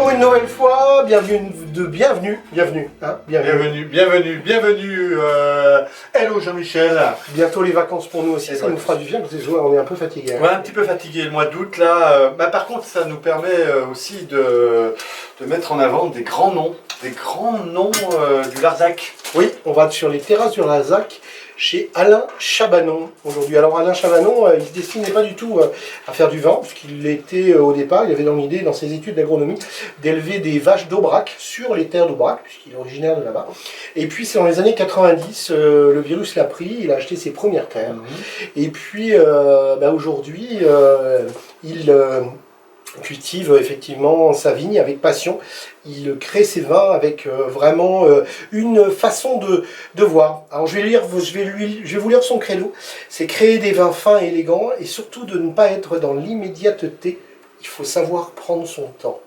Bonjour une nouvelle fois, bienvenue. Hello Jean-Michel. Bientôt les vacances pour nous aussi, ça nous fera du bien parce que on est un peu fatigué. Ouais, un petit peu fatigué le mois d'août là. Par contre, ça nous permet aussi de mettre en avant des grands noms du Larzac. Oui, on va sur les terrasses du Larzac chez Alain Chabanon aujourd'hui. Alors Alain Chabanon, il ne se destinait pas du tout à faire du vin, puisqu'il était au départ, il avait dans l'idée, dans ses études d'agronomie, d'élever des vaches d'Aubrac sur les terres d'Aubrac, puisqu'il est originaire de là-bas. Et puis c'est dans les années 90, le virus l'a pris, il a acheté ses premières terres. Et puis aujourd'hui, il cultive effectivement sa vigne avec passion. Il crée ses vins avec vraiment une façon de voir. Alors je vais vous lire son credo. C'est créer des vins fins et élégants et surtout de ne pas être dans l'immédiateté. Il faut savoir prendre son temps.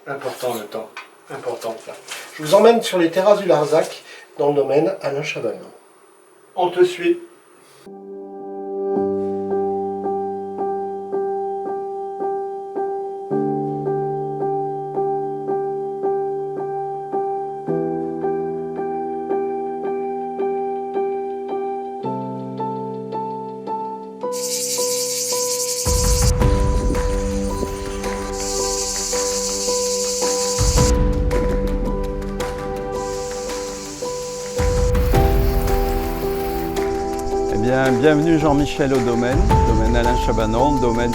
Important le temps. Important. Je vous emmène sur les terrasses du Larzac dans le domaine Alain Chabanon. On te suit. Bienvenue Jean-Michel au domaine Alain Chabanon, domaine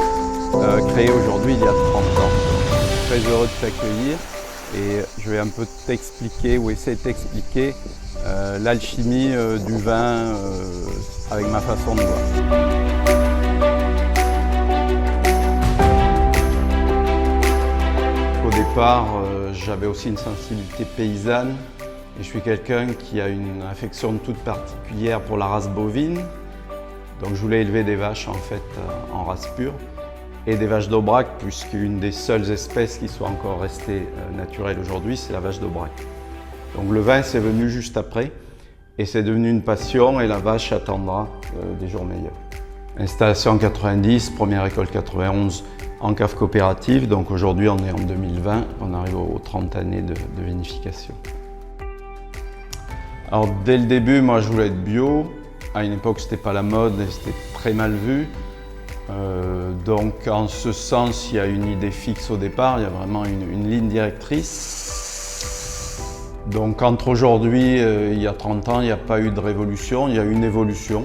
créé aujourd'hui il y a 30 ans. Je suis très heureux de t'accueillir et je vais un peu t'expliquer ou essayer de t'expliquer l'alchimie du vin avec ma façon de voir. Au départ, j'avais aussi une sensibilité paysanne et je suis quelqu'un qui a une affection toute particulière pour la race bovine. Donc je voulais élever des vaches en fait en race pure et des vaches d'Aubrac, puisqu'une des seules espèces qui soit encore restée naturelle aujourd'hui, c'est la vache d'Aubrac. Donc le vin c'est venu juste après et c'est devenu une passion et la vache attendra des jours meilleurs. Installation en 90, première récolte 91 en cave coopérative, donc aujourd'hui on est en 2020, on arrive aux 30 années de vinification. Alors dès le début, moi je voulais être bio. À une époque, c'était pas la mode et c'était très mal vu. Donc, en ce sens, il y a une idée fixe au départ, il y a vraiment une ligne directrice. Donc, entre aujourd'hui, il y a 30 ans, il n'y a pas eu de révolution, il y a eu une évolution,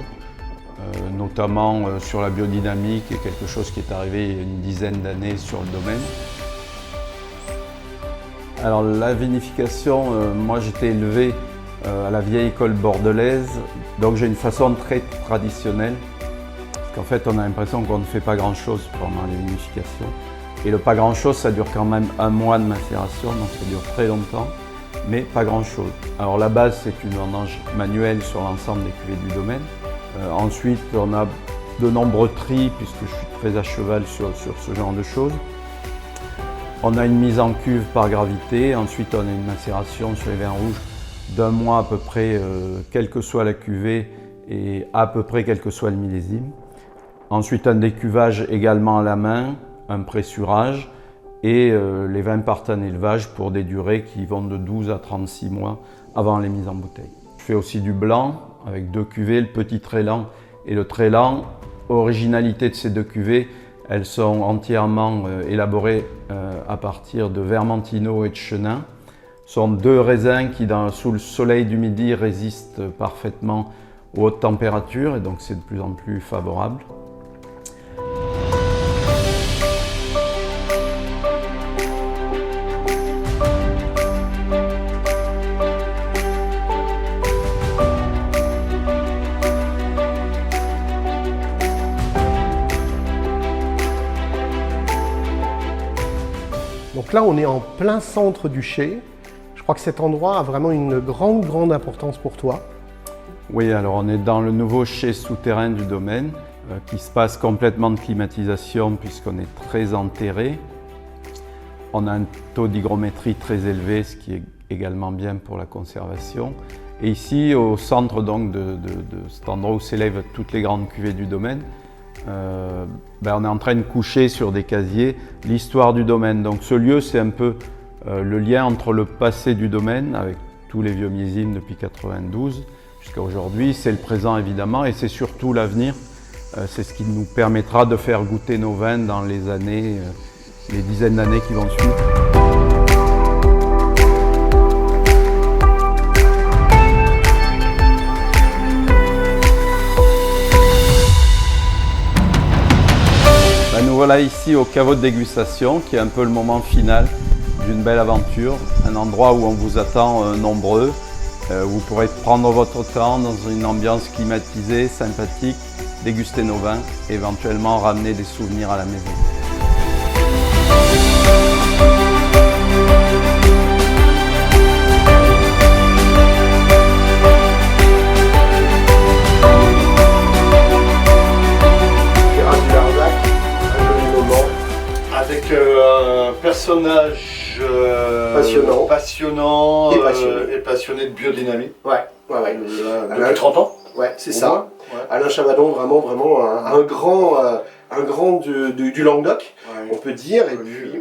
notamment sur la biodynamique et quelque chose qui est arrivé il y a une dizaine d'années sur le domaine. Alors, la vinification, moi j'étais élevé à la vieille école bordelaise, donc j'ai une façon très traditionnelle, parce qu'en fait on a l'impression qu'on ne fait pas grand chose pendant les vinifications. Et le pas grand chose, ça dure quand même 1 mois de macération, donc ça dure très longtemps, mais pas grand chose. Alors la base c'est une vendange manuelle sur l'ensemble des cuvées du domaine. Ensuite on a de nombreux tris, puisque je suis très à cheval sur ce genre de choses. On a une mise en cuve par gravité, ensuite on a une macération sur les vins rouges d'1 mois à peu près, quelle que soit la cuvée et à peu près quel que soit le millésime. Ensuite un décuvage également à la main, un pressurage et les vins partent en élevage pour des durées qui vont de 12 à 36 mois avant les mises en bouteille. Je fais aussi du blanc avec 2 cuvées, le petit très lent et le très lent. Originalité de ces 2 cuvées, elles sont entièrement élaborées à partir de Vermentino et de Chenin. Ce sont 2 raisins qui, sous le soleil du midi, résistent parfaitement aux hautes températures et donc c'est de plus en plus favorable. Donc là on est en plein centre du chai. Je crois que cet endroit a vraiment une grande importance pour toi. Oui, alors on est dans le nouveau chai souterrain du domaine qui se passe complètement de climatisation puisqu'on est très enterré. On a un taux d'hygrométrie très élevé, ce qui est également bien pour la conservation. Et ici, au centre donc de cet endroit où s'élèvent toutes les grandes cuvées du domaine, on est en train de coucher sur des casiers l'histoire du domaine. Donc ce lieu, c'est un peu le lien entre le passé du domaine, avec tous les vieux millésimes depuis 92 jusqu'à aujourd'hui, c'est le présent évidemment, et c'est surtout l'avenir. C'est ce qui nous permettra de faire goûter nos vins dans les années, les dizaines d'années qui vont suivre. Nous voilà ici au caveau de dégustation, qui est un peu le moment final d'une belle aventure, un endroit où on vous attend nombreux. Vous pourrez prendre votre temps dans une ambiance climatisée, sympathique, déguster nos vins et éventuellement ramener des souvenirs à la maison. Avec un personnage passionnant et passionné de biodynamie. Ouais. Depuis 30 ans. Ouais, c'est ça. Ouais. Alain Chabanon, vraiment un grand du Languedoc, on peut dire. Et puis,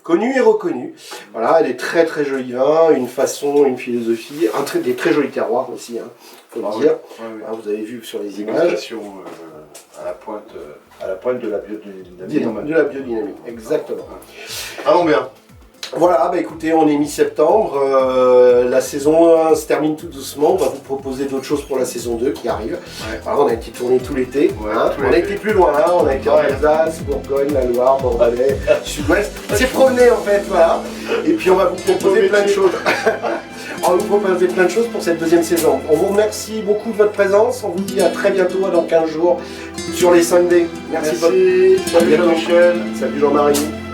connu et reconnu. Voilà, des très jolis vins, une façon, une philosophie, des très jolis terroirs aussi, faut le dire. Vous avez vu sur les images. À la pointe de la biodynamie. De la biodynamie, exactement. Allons bien. Voilà, écoutez, on est mi-septembre, la saison 1 se termine tout doucement, on va vous proposer d'autres choses pour la saison 2 qui arrive. Voilà, on a été tourné tout l'été, on a été plus loin, on a été en Alsace, Bourgogne, la Loire, Bordelais, Sud-Ouest, on s'est promené en fait, voilà. Et puis on va vous proposer plein de choses. On va vous proposer plein de choses pour cette deuxième saison. On vous remercie beaucoup de votre présence, on vous dit à très bientôt, dans 15 jours, sur les 5D. Merci. Salut Jean-Michel. Salut Jean-Marie.